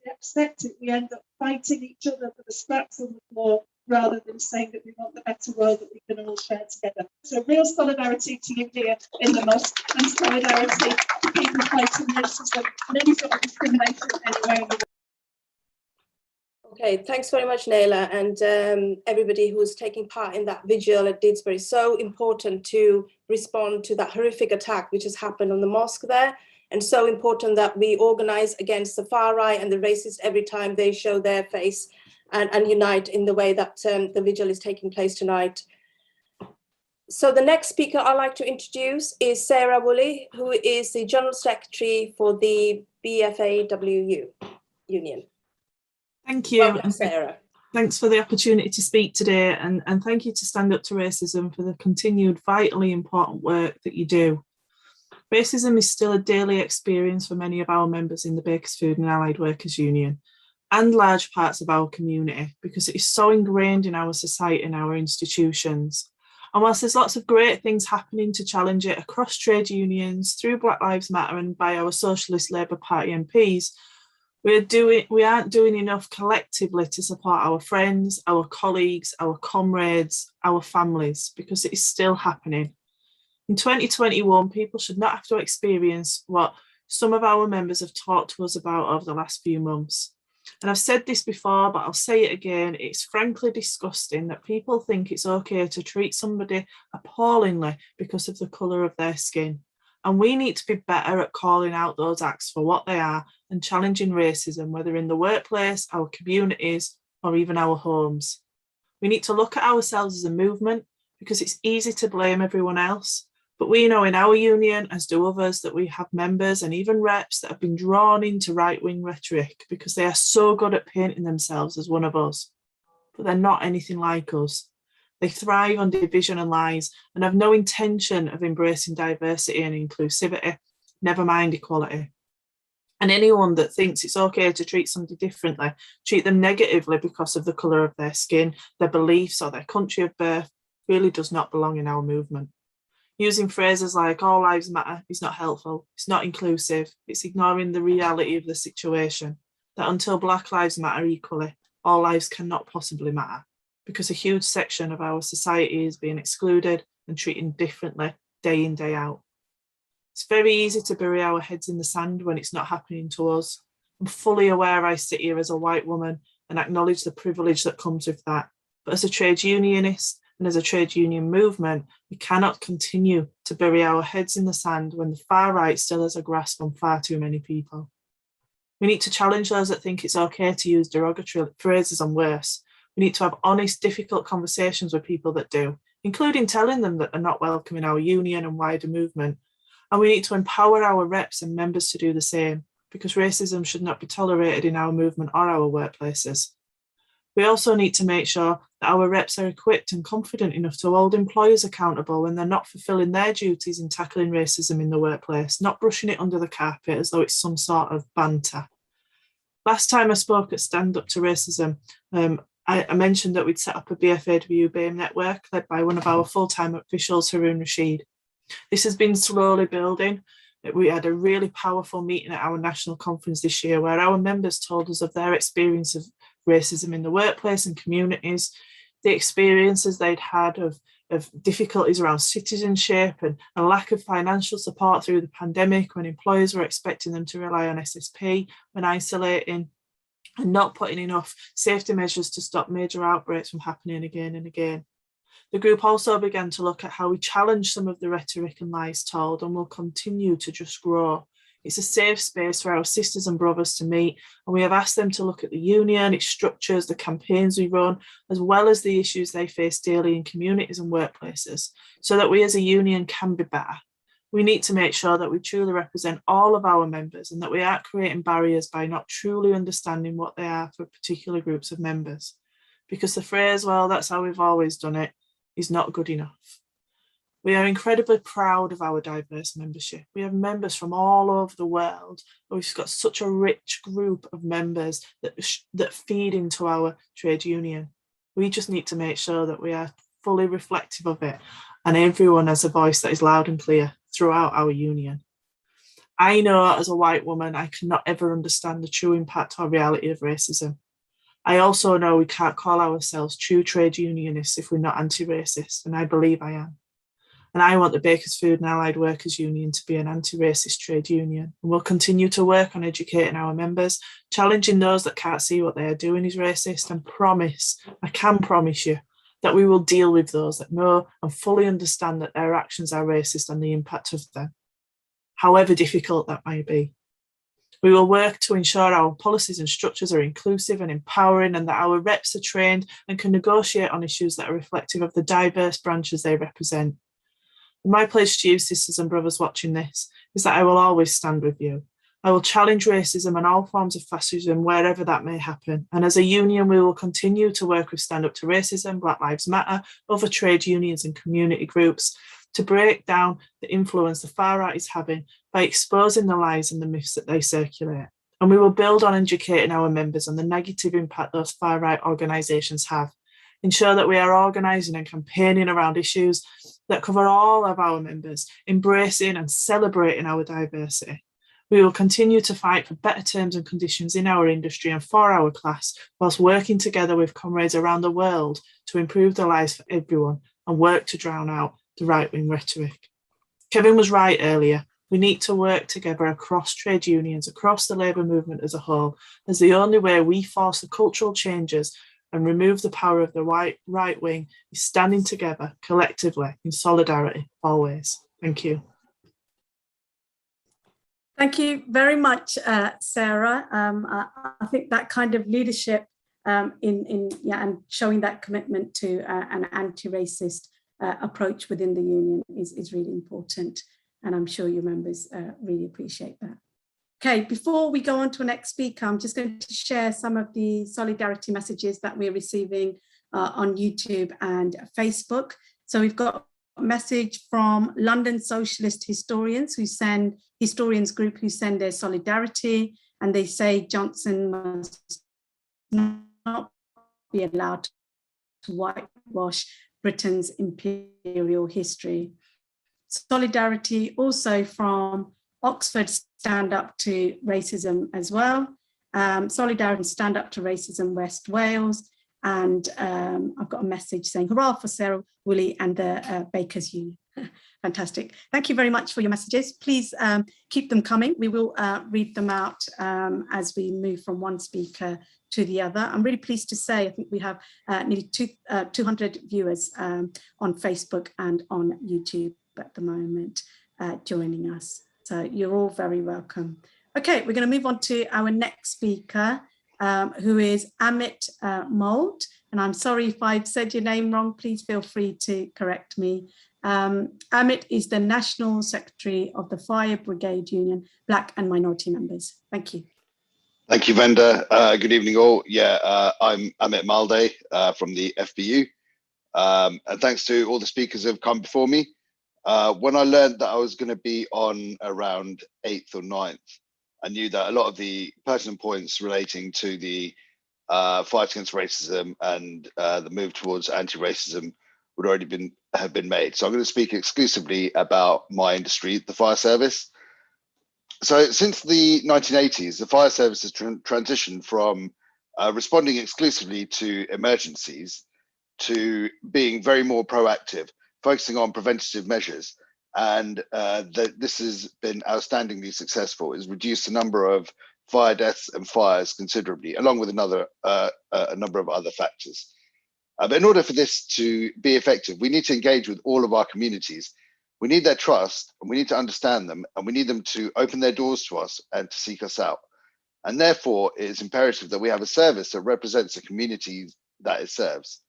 Speaker 9: We accept it. We end up fighting each other for the scraps on the floor, rather than saying that we want the better world that we can all share together. So real solidarity to you here in the mosque, and solidarity to people fighting racism and any sort of discrimination anywhere in the world.
Speaker 3: Okay, thanks very much, Naila, and everybody who's taking part in that vigil at Didsbury. So important to respond to that horrific attack which has happened on the mosque there, and so important that we organise against the far right and the racists every time they show their face, and unite in the way that the vigil is taking place tonight. So the next speaker I'd like to introduce is Sarah Woolley, who is the General Secretary for the BFAWU Union.
Speaker 11: Thank you.
Speaker 3: Welcome, Sarah.
Speaker 11: Thanks for the opportunity to speak today, and thank you to Stand Up to Racism for the continued vitally important work that you do. Racism is still a daily experience for many of our members in the Bakers Food and Allied Workers Union and large parts of our community, because it is so ingrained in our society and our institutions. And whilst there's lots of great things happening to challenge it across trade unions, through Black Lives Matter and by our Socialist Labour Party MPs, we aren't doing enough collectively to support our friends, our colleagues, our comrades, our families, because it is still happening. In 2021, people should not have to experience what some of our members have talked to us about over the last few months. And I've said this before, but I'll say it again. It's frankly disgusting that people think it's okay to treat somebody appallingly because of the colour of their skin. And we need to be better at calling out those acts for what they are and challenging racism, whether in the workplace, our communities, or even our homes. We need to look at ourselves as a movement, because it's easy to blame everyone else. But we know in our union, as do others, that we have members and even reps that have been drawn into right-wing rhetoric because they are so good at painting themselves as one of us. But they're not anything like us. They thrive on division and lies and have no intention of embracing diversity and inclusivity, never mind equality. And anyone that thinks it's okay to treat somebody differently, treat them negatively because of the colour of their skin, their beliefs, or their country of birth, really does not belong in our movement. Using phrases like all lives matter is not helpful, it's not inclusive, it's ignoring the reality of the situation, that until Black lives matter equally, all lives cannot possibly matter, because a huge section of our society is being excluded and treated differently day in, day out. It's very easy to bury our heads in the sand when it's not happening to us. I'm fully aware I sit here as a white woman and acknowledge the privilege that comes with that. But as a trade unionist and as a trade union movement, we cannot continue to bury our heads in the sand when the far right still has a grasp on far too many people. We need to challenge those that think it's okay to use derogatory phrases and worse. We need to have honest, difficult conversations with people that do, including telling them that they're not welcome in our union and wider movement. And we need to empower our reps and members to do the same, because racism should not be tolerated in our movement or our workplaces. We also need to make sure that our reps are equipped and confident enough to hold employers accountable when they're not fulfilling their duties in tackling racism in the workplace, not brushing it under the carpet as though it's some sort of banter. Last time I spoke at Stand Up to Racism, I mentioned that we'd set up a BFAWU BAME network led by one of our full-time officials, Haroon Rashid. This has been slowly building. We had a really powerful meeting at our national conference this year where our members told us of their experience of racism in the workplace and communities, the experiences they'd had of difficulties around citizenship and lack of financial support through the pandemic when employers were expecting them to rely on SSP when isolating, and not putting enough safety measures to stop major outbreaks from happening again and again. The group also began to look at how we challenge some of the rhetoric and lies told, and will continue to just grow. It's a safe space for our sisters and brothers to meet, and we have asked them to look at the union, its structures, the campaigns we run, as well as the issues they face daily in communities and workplaces, so that we as a union can be better. We need to make sure that we truly represent all of our members and that we aren't creating barriers by not truly understanding what they are for particular groups of members. Because the phrase, well, that's how we've always done it, is not good enough. We are incredibly proud of our diverse membership. We have members from all over the world. We've got such a rich group of members that feed into our trade union. We just need to make sure that we are fully reflective of it, and everyone has a voice that is loud and clear throughout our union. I know as a white woman, I cannot ever understand the true impact or reality of racism. I also know we can't call ourselves true trade unionists if we're not anti-racist, and I believe I am. And I want the Bakers Food and Allied Workers Union to be an anti-racist trade union. And we'll continue to work on educating our members, challenging those that can't see what they are doing is racist, and I can promise you, that we will deal with those that know and fully understand that their actions are racist and the impact of them, however difficult that may be. We will work to ensure our policies and structures are inclusive and empowering, and that our reps are trained and can negotiate on issues that are reflective of the diverse branches they represent. My pledge to you, sisters and brothers watching this, is that I will always stand with you. I will challenge racism and all forms of fascism wherever that may happen. And as a union, we will continue to work with Stand Up to Racism, Black Lives Matter, other trade unions and community groups to break down the influence the far right is having by exposing the lies and the myths that they circulate. And we will build on educating our members on the negative impact those far right organisations have. Ensure that we are organising and campaigning around issues that cover all of our members, embracing and celebrating our diversity. We will continue to fight for better terms and conditions in our industry and for our class, whilst working together with comrades around the world to improve the lives for everyone and work to drown out the right-wing rhetoric. Kevin was right earlier. We need to work together across trade unions, across the labour movement as a whole, as the only way we force the cultural changes and remove the power of the right wing is standing together collectively in solidarity always. Thank you.
Speaker 1: Thank you very much, Sarah. I think that kind of leadership and showing that commitment to an anti-racist approach within the union is really important, and I'm sure your members really appreciate that. Okay, before we go on to the next speaker, I'm just going to share some of the solidarity messages that we're receiving on YouTube and Facebook. So we've got a message from London Socialist Historians group who send their solidarity, and they say Johnson must not be allowed to whitewash Britain's imperial history. Solidarity also from Oxford Stand Up to Racism as well. Solidarity and Stand Up to Racism West Wales. And I've got a message saying, hurrah for Sarah, Woolley and the Bakers Union. Fantastic. Thank you very much for your messages. Please keep them coming. We will read them out as we move from one speaker to the other. I'm really pleased to say, I think we have nearly 200 viewers on Facebook and on YouTube at the moment joining us. So you're all very welcome. Okay, we're going to move on to our next speaker, who is Amit Malde. And I'm sorry if I've said your name wrong, please feel free to correct me. Amit is the National Secretary of the Fire Brigade Union, Black and Minority Members. Thank you.
Speaker 12: Thank you, Venda. Good evening all. I'm Amit Malde from the FBU. And thanks to all the speakers who have come before me. When I learned that I was going to be on around 8th or 9th, I knew that a lot of the pertinent points relating to the fight against racism and the move towards anti-racism would already have been made. So I'm going to speak exclusively about my industry, the fire service. So since the 1980s, the fire service has transitioned from responding exclusively to emergencies to being very more proactive, focusing on preventative measures. And this has been outstandingly successful. It's reduced the number of fire deaths and fires considerably, along with a number of other factors. But in order for this to be effective, we need to engage with all of our communities. We need their trust, and we need to understand them, and we need them to open their doors to us and to seek us out. And therefore, it is imperative that we have a service that represents the communities that it serves.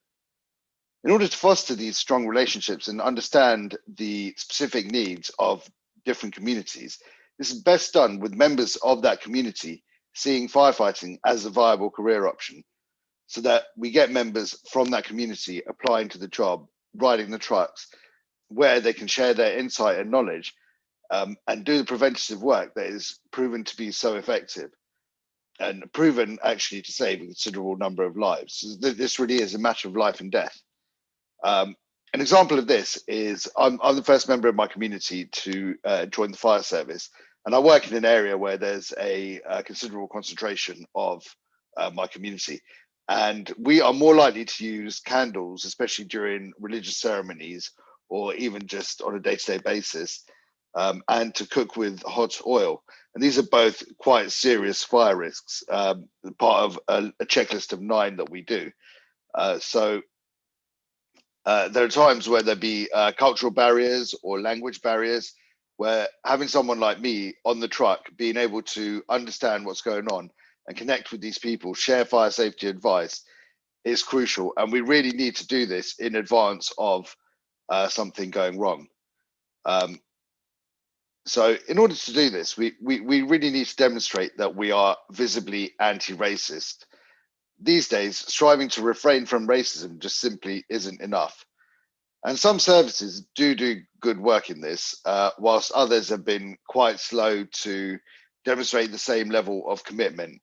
Speaker 12: In order to foster these strong relationships and understand the specific needs of different communities, this is best done with members of that community seeing firefighting as a viable career option, so that we get members from that community applying to the job, riding the trucks, where they can share their insight and knowledge and do the preventative work that is proven to be so effective and proven actually to save a considerable number of lives. So this really is a matter of life and death. An example of this is I'm the first member of my community to join the fire service, and I work in an area where there's a considerable concentration of my community. And we are more likely to use candles, especially during religious ceremonies or even just on a day-to-day basis, and to cook with hot oil. And these are both quite serious fire risks, part of a checklist of 9 that we do. So there are times where there be cultural barriers or language barriers, where having someone like me on the truck, being able to understand what's going on and connect with these people, share fire safety advice, is crucial. And we really need to do this in advance of something going wrong. So in order to do this, we really need to demonstrate that we are visibly anti-racist. These days, striving to refrain from racism just simply isn't enough. And some services do good work in this, whilst others have been quite slow to demonstrate the same level of commitment.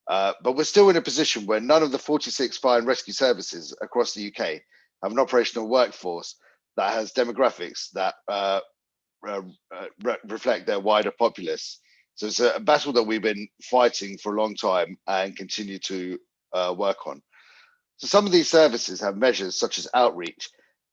Speaker 12: But we're still in a position where none of the 46 fire and rescue services across the UK have an operational workforce that has demographics that reflect their wider populace. So it's a battle that we've been fighting for a long time and continue to work on. So some of these services have measures such as outreach.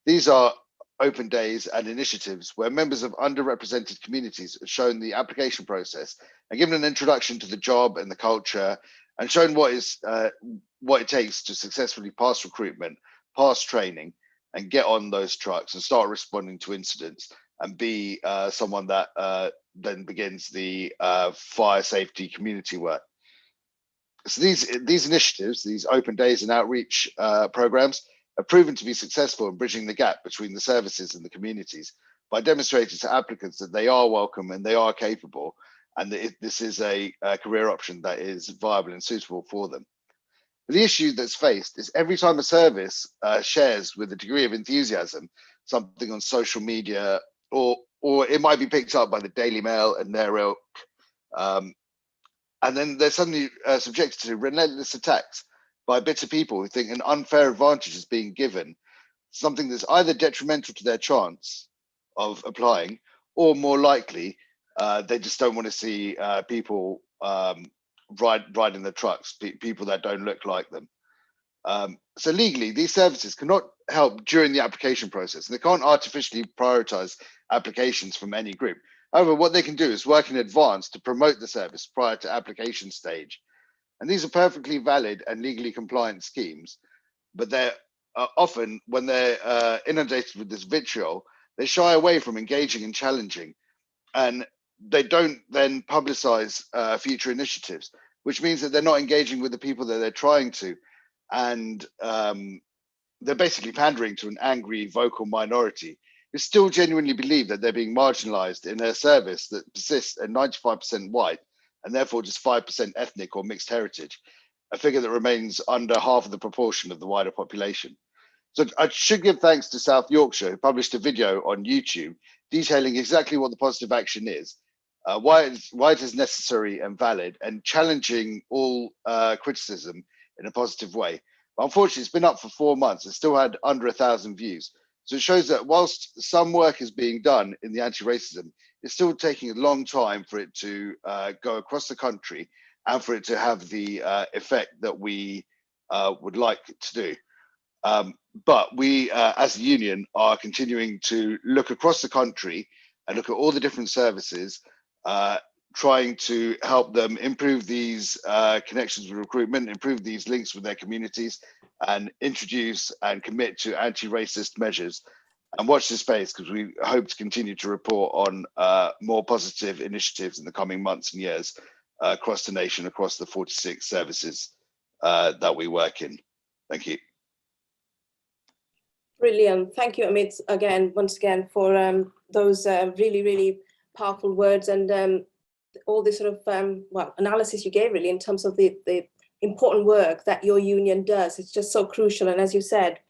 Speaker 12: These are open days and initiatives where members of underrepresented communities are shown the application process and given an introduction to the job and the culture, and shown what it takes to successfully pass recruitment, pass training, and get on those trucks and start responding to incidents, and be someone that then begins the fire safety community work. So these initiatives, these open days and outreach programs, have proven to be successful in bridging the gap between the services and the communities by demonstrating to applicants that they are welcome and they are capable, and that this is a career option that is viable and suitable for them. The issue that's faced is every time a service shares with a degree of enthusiasm something on social media, or it might be picked up by the Daily Mail and their ilk, and then they're suddenly subjected to relentless attacks by bitter people who think an unfair advantage is being given, something that's either detrimental to their chance of applying, or more likely, they just don't want to see people riding the trucks, people that don't look like them. So legally, these services cannot help during the application process, and they can't artificially prioritize applications from any group. However, what they can do is work in advance to promote the service prior to application stage. And these are perfectly valid and legally compliant schemes, but they're often, when they're inundated with this vitriol, they shy away from engaging and challenging, and they don't then publicize future initiatives, which means that they're not engaging with the people that they're trying to. And they're basically pandering to an angry, vocal minority who still genuinely believe that they're being marginalized in a service that persists at 95% white and therefore just 5% ethnic or mixed heritage, a figure that remains under half of the proportion of the wider population. So I should give thanks to South Yorkshire, who published a video on YouTube detailing exactly what the positive action is, why it is necessary and valid, and challenging all criticism in a positive way. But unfortunately, it's been up for 4 months and still had under 1,000 views. So it shows that whilst some work is being done in the anti-racism, it's still taking a long time for it to go across the country and for it to have the effect that we would like it to do. But we, as a union, are continuing to look across the country and look at all the different services, trying to help them improve these connections with recruitment, improve these links with their communities, and introduce and commit to anti-racist measures. And watch this space, because we hope to continue to report on more positive initiatives in the coming months and years across the nation, across the 46 services that we work in. Thank you.
Speaker 3: Brilliant. Thank you, Amit, once again, for those really, really powerful words, and all this sort of analysis you gave, really, in terms of the important work that your union does. It's just so crucial, and as you said,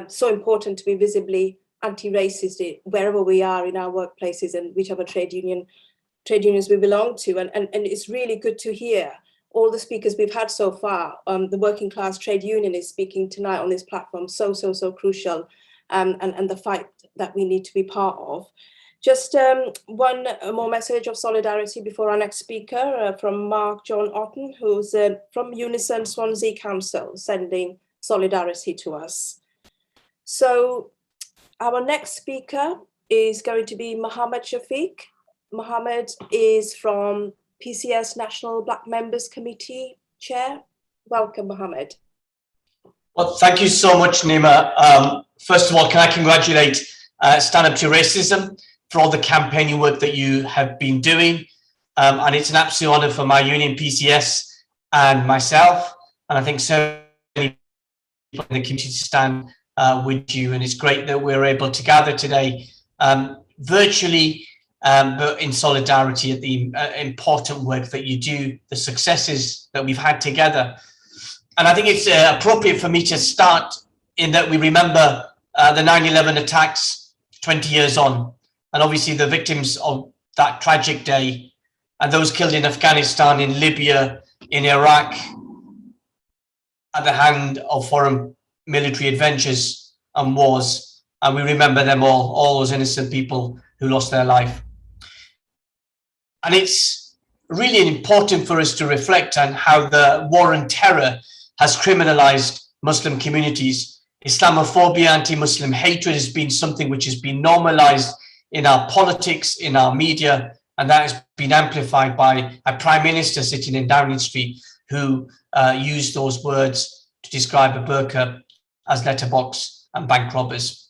Speaker 3: so important to be visibly anti-racist wherever we are in our workplaces and whichever trade unions we belong to. And it's really good to hear all the speakers we've had so far. The working class trade union is speaking tonight on this platform, so crucial, and the fight that we need to be part of. Just one more message of solidarity before our next speaker, from Mark John Otten, who's from Unison Swansea Council, sending solidarity to us. So Our next speaker is going to be Mohammed Shafiq. Mohammed is from PCS National Black Members Committee Chair. Welcome, Mohammed.
Speaker 13: Well, thank you so much, Nima. First of all, can I congratulate Stand Up to Racism for all the campaigning work that you have been doing. And it's an absolute honor for my union, PCS, and myself. And I think so many people in the community to stand with you. And it's great that we're able to gather today virtually, but in solidarity at the important work that you do, the successes that we've had together. And I think it's appropriate for me to start in that we remember the 9/11 attacks 20 years on, and obviously the victims of that tragic day and those killed in Afghanistan, in Libya, in Iraq, at the hand of foreign military adventures and wars. And we remember them all those innocent people who lost their life. And it's really important for us to reflect on how the war on terror has criminalized Muslim communities. Islamophobia, anti-Muslim hatred has been something which has been normalized in our politics, in our media, and that has been amplified by a Prime Minister sitting in Downing Street who used those words to describe a burqa as letterbox and bank robbers.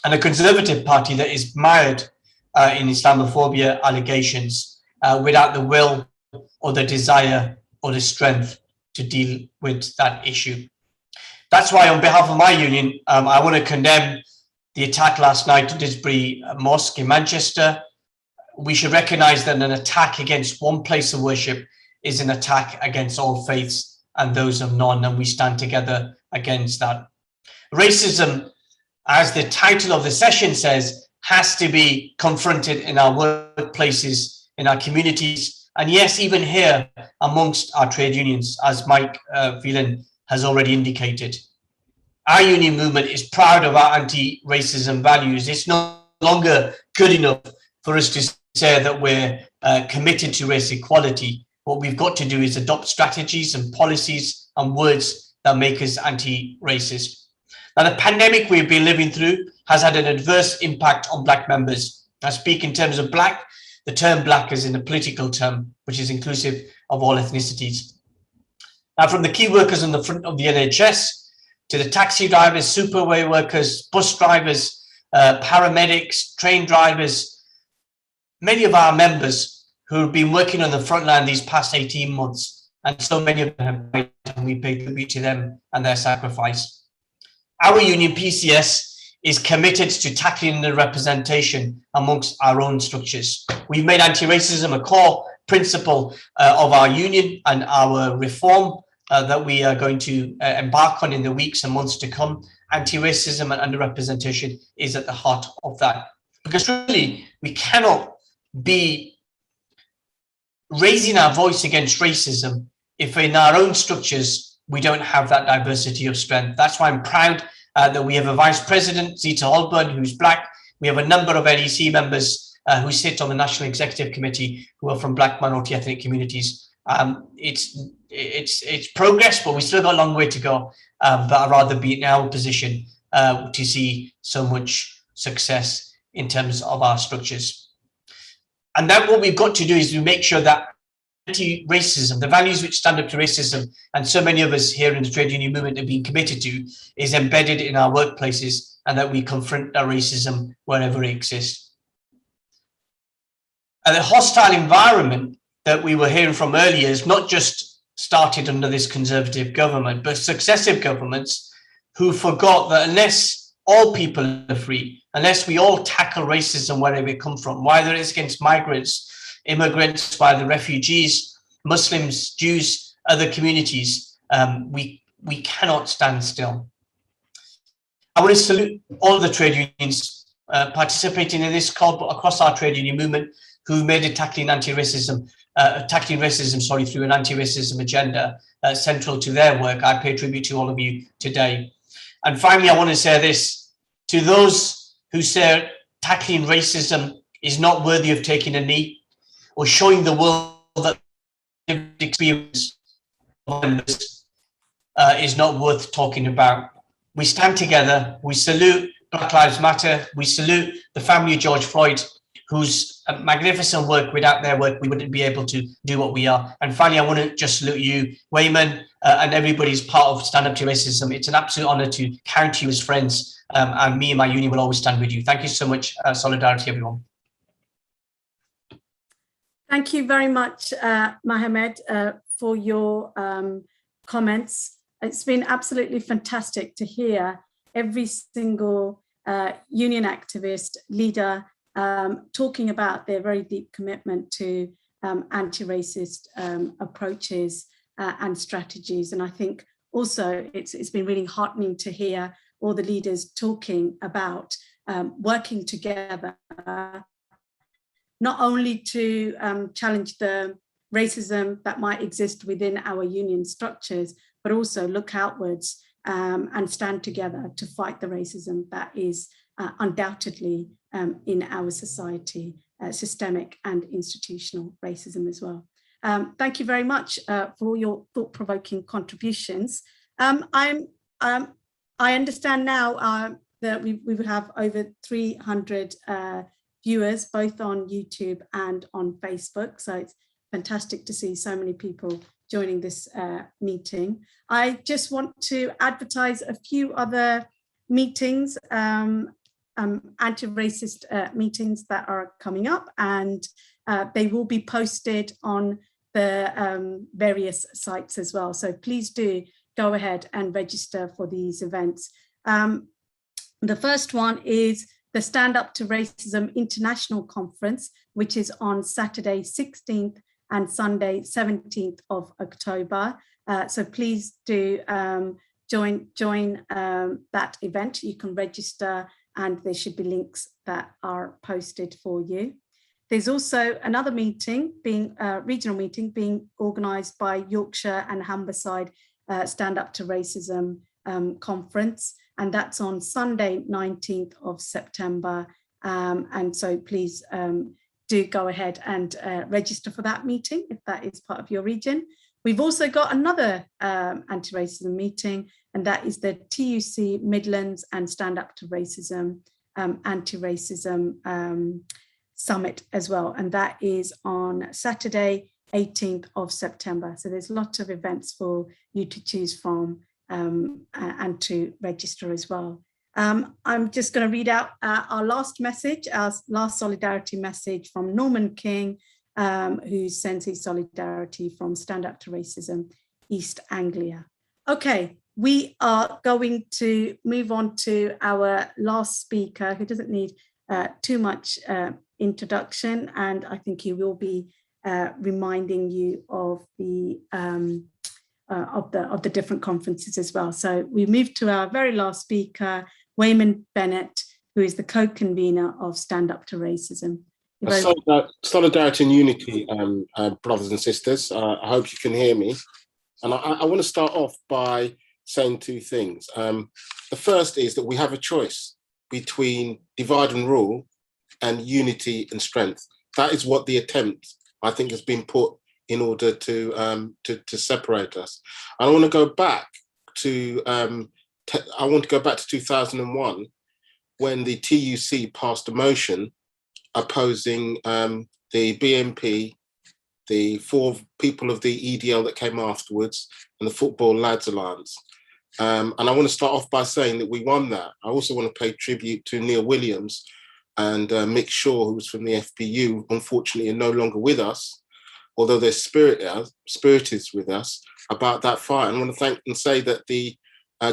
Speaker 13: And a Conservative Party that is mired in Islamophobia allegations without the will or the desire or the strength to deal with that issue. That's why on behalf of my union, I want to condemn the attack last night at Disbury Mosque in Manchester. We should recognize that an attack against one place of worship is an attack against all faiths and those of none, and we stand together against that. Racism, as the title of the session says, has to be confronted in our workplaces, in our communities, and yes, even here amongst our trade unions, as Mick Whelan has already indicated. Our union movement is proud of our anti-racism values. It's no longer good enough for us to say that we're committed to race equality. What we've got to do is adopt strategies and policies and words that make us anti-racist. Now, the pandemic we've been living through has had an adverse impact on Black members. I speak in terms of Black. The term Black is in a political term, which is inclusive of all ethnicities. Now, from the key workers on the front of the NHS to the taxi drivers, superway workers, bus drivers, paramedics, train drivers, many of our members who have been working on the front line these past 18 months, and so many of them have died, and we pay tribute to them and their sacrifice. Our union, PCS, is committed to tackling the representation amongst our own structures. We've made anti-racism a core principle of our union and our reform that we are going to embark on in the weeks and months to come. Anti-racism and underrepresentation is at the heart of that. Because really, we cannot be raising our voice against racism if in our own structures we don't have that diversity of strength. That's why I'm proud that we have a Vice President, Zita Holborn, who's Black. We have a number of NEC members who sit on the National Executive Committee who are from Black minority ethnic communities. It's progress, but we still got a long way to go. But I'd rather be in our position to see so much success in terms of our structures. And then what we've got to do is we make sure that anti-racism, the values which stand up to racism, and so many of us here in the trade union movement have been committed to, is embedded in our workplaces, and that we confront our racism wherever it exists. And the hostile environment that we were hearing from earlier is not just started under this Conservative government, but successive governments who forgot that unless all people are free, unless we all tackle racism wherever it comes from, whether it's against migrants, immigrants, whether refugees, Muslims, Jews, other communities, we cannot stand still. I want to salute all the trade unions participating in this call, but across our trade union movement, who made it tackling racism through an anti-racism agenda central to their work. I pay tribute to all of you today. And finally, I want to say this to those who say tackling racism is not worthy of taking a knee or showing the world that lived experience of members is not worth talking about. We stand together, we salute Black Lives Matter. We salute the family of George Floyd, whose magnificent work. Without their work, we wouldn't be able to do what we are. And finally, I want to just salute you, Wayman, and everybody's part of Stand Up to Racism. It's an absolute honor to count you as friends, and me and my union will always stand with you. Thank you so much. Solidarity, everyone.
Speaker 1: Thank you very much, Mohammed, for your comments. It's been absolutely fantastic to hear every single union activist, leader, talking about their very deep commitment to anti-racist approaches and strategies. And I think also it's been really heartening to hear all the leaders talking about working together, not only to challenge the racism that might exist within our union structures, but also look outwards and stand together to fight the racism that is undoubtedly in our society, systemic and institutional racism as well. Thank you very much for all your thought-provoking contributions. I understand now that we would have over 300 viewers, both on YouTube and on Facebook. So it's fantastic to see so many people joining this meeting. I just want to advertise a few other meetings, anti-racist meetings that are coming up, and they will be posted on the various sites as well. So please do go ahead and register for these events. The first one is the Stand Up to Racism International Conference, which is on Saturday 16th and Sunday 17th of October. So please do join that event. You can register and there should be links that are posted for you. There's also another meeting, being a regional meeting, being organised by Yorkshire and Humberside Stand Up to Racism Conference, and that's on Sunday 19th of September. And so please do go ahead and register for that meeting if that is part of your region. We've also got another anti-racism meeting, and that is the TUC Midlands and Stand Up to Racism Anti-Racism Summit as well. And that is on Saturday, 18th of September. So there's lots of events for you to choose from and to register as well. I'm just going to read out our last message, our last solidarity message from Norman King, who sends his solidarity from Stand Up to Racism East Anglia. Okay, we are going to move on to our last speaker, who doesn't need too much introduction, and I think he will be reminding you of the different conferences as well. So we move to our very last speaker, Wayman Bennett, who is the co-convener of Stand Up to Racism.
Speaker 14: Solidarity and unity, brothers and sisters. I hope you can hear me. And I want to start off by saying two things. The first is that we have a choice between divide and rule and unity and strength. That is what the attempt, I think, has been put in order to separate us. I want to go back to 2001, when the TUC passed a motion opposing the BNP, the 4 people of the EDL that came afterwards, and the Football Lads Alliance. And I want to start off by saying that we won that. I also want to pay tribute to Neil Williams and Mick Shaw, who was from the FBU, unfortunately are no longer with us, although their spirit is with us, about that fight. And I want to thank and say that the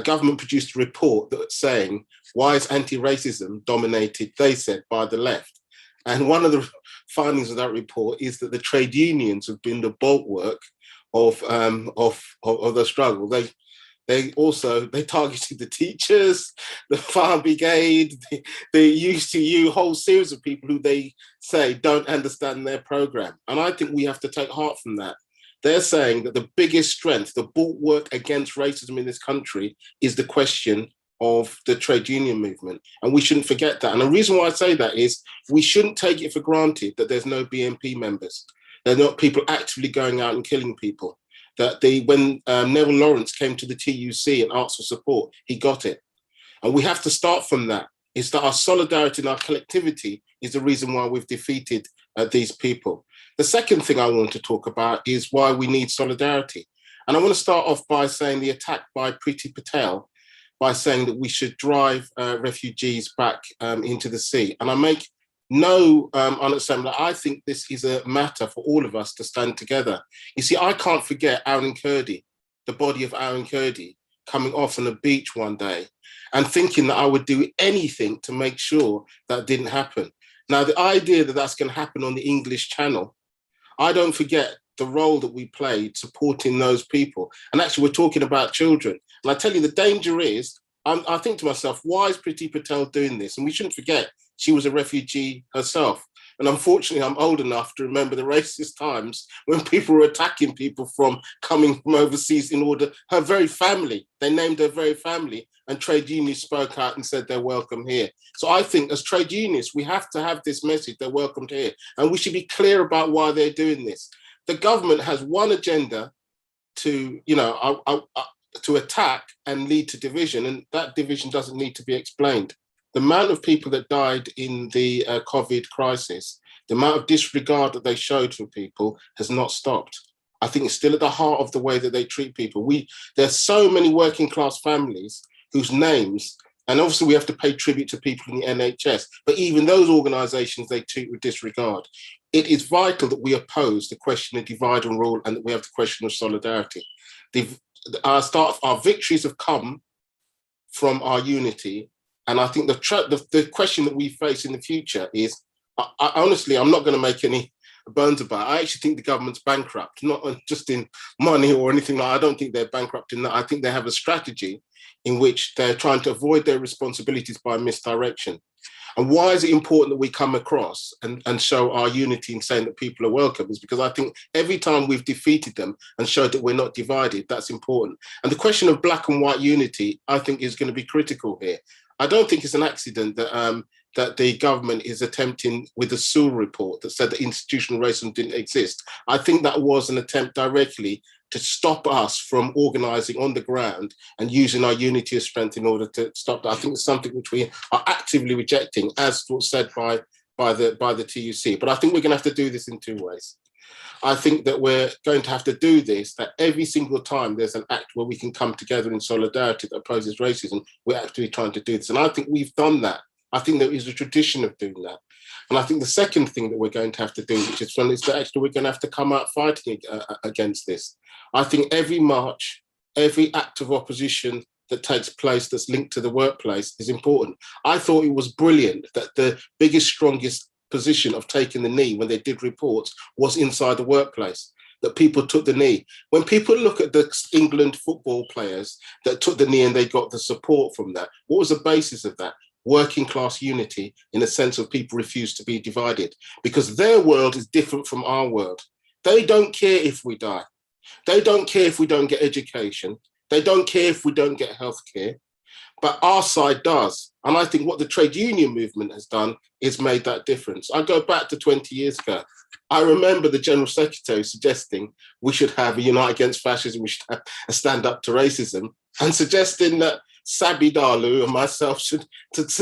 Speaker 14: government produced a report that was saying, why is anti-racism dominated, they said, by the left? And one of the findings of that report is that the trade unions have been the bulwark of the struggle. They targeted the teachers, the fire brigade, the UCU, whole series of people who they say don't understand their program. And I think we have to take heart from that. They're saying that the biggest strength, the bulwark against racism in this country, is the question of the trade union movement. And we shouldn't forget that. And the reason why I say that is we shouldn't take it for granted that there's no BNP members. There are not people actively going out and killing people. That when Neville Lawrence came to the TUC and asked for support, he got it. And we have to start from that. is that our solidarity and our collectivity is the reason why we've defeated these people. The second thing I want to talk about is why we need solidarity. And I want to start off by saying the attack by Kudsia Batool, by saying that we should drive refugees back into the sea. And I make no understanding that I think this is a matter for all of us to stand together. You see, I can't forget Aaron Kurdi, the body of Aaron Kurdi, coming off on a beach one day and thinking that I would do anything to make sure that didn't happen. Now, the idea that that's going to happen on the English Channel, I don't forget the role that we played supporting those people. And actually, we're talking about children. And I tell you, the danger is, I think to myself, why is Kudsia Batool doing this? And we shouldn't forget, she was a refugee herself. And unfortunately, I'm old enough to remember the racist times when people were attacking people coming from overseas in order, her very family, they named her very family, and trade unions spoke out and said they're welcome here. So I think as trade unionists, we have to have this message, they're welcomed here. And we should be clear about why they're doing this. The government has one agenda to, to attack and lead to division, and that division doesn't need to be explained. The amount of people that died in the COVID crisis, the amount of disregard that they showed for people has not stopped. I think it's still at the heart of the way that they treat people. There's so many working class families whose names, and obviously we have to pay tribute to people in the NHS, but even those organisations they treat with disregard. It is vital that we oppose the question of divide and rule and that we have the question of solidarity. Our victories have come from our unity. And I think the question that we face in the future is, honestly, I'm not going to make any bones about it. I actually think the government's bankrupt, not just in money or anything like that. I don't think they're bankrupt in that. I think they have a strategy in which they're trying to avoid their responsibilities by misdirection. And why is it important that we come across and show our unity in saying that people are welcome? Is because I think every time we've defeated them and showed that we're not divided, that's important. And the question of black and white unity, I think, is going to be critical here. I don't think it's an accident that that the government is attempting with the Sewell report that said that institutional racism didn't exist. I think that was an attempt directly to stop us from organising on the ground and using our unity of strength in order to stop that. I think it's something which we are actively rejecting, as was said by the TUC. But I think we're going to have to do this in two ways. I think that we're going to have to do this, that every single time there's an act where we can come together in solidarity that opposes racism, we're actually trying to do this. And I think we've done that. I think there is a tradition of doing that. And I think the second thing that we're going to have to do, which is fun, is that actually we're going to have to come out fighting against this. I think every march, every act of opposition that takes place that's linked to the workplace is important. I thought it was brilliant that the biggest, strongest position of taking the knee when they did reports was inside the workplace, that people took the knee. When people look at the England football players that took the knee and they got the support from that, what was the basis of that? Working class unity, in a sense of people refuse to be divided, because their world is different from our world. They don't care if we die. They don't care if we don't get education. They don't care if we don't get healthcare. But our side does. And I think what the trade union movement has done is made that difference. I go back to 20 years ago. I remember the General Secretary suggesting we should have a Unite Against Fascism, we should have a Stand Up to Racism, and suggesting that Sabi Dalu and myself should take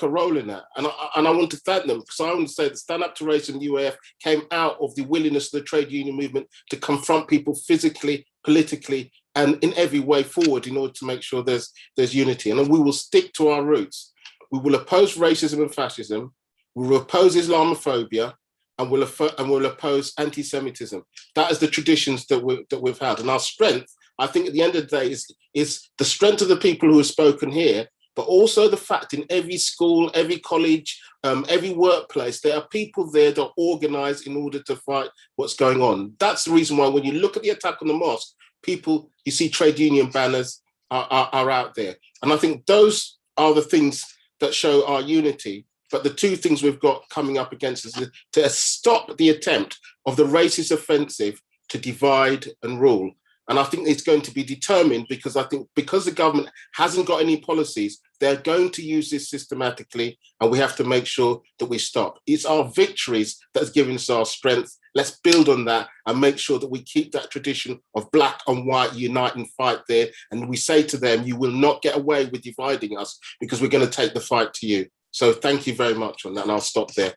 Speaker 14: a role in that. And I want to thank them, because I want to say that Stand Up to Racism UAF came out of the willingness of the trade union movement to confront people physically, politically, and in every way forward in order to make sure there's unity. And we will stick to our roots. We will oppose racism and fascism. We will oppose Islamophobia, and we'll oppose anti-Semitism. That is the traditions that we've had. And our strength, I think at the end of the day, is the strength of the people who have spoken here, but also the fact in every school, every college, every workplace, there are people there that organise in order to fight what's going on. That's the reason why when you look at the attack on the mosque, people, you see trade union banners are out there. And I think those are the things that show our unity. But the two things we've got coming up against us is to stop the attempt of the racist offensive to divide and rule. And I think it's going to be determined, because I think because the government hasn't got any policies They're going to use this systematically, and we have to make sure that we stop. It's our victories that's given us our strength. Let's build on that and make sure that we keep that tradition of black and white unite and fight there. And we say to them, you will not get away with dividing us, because we're going to take the fight to you. So thank you very much on that, and I'll stop there.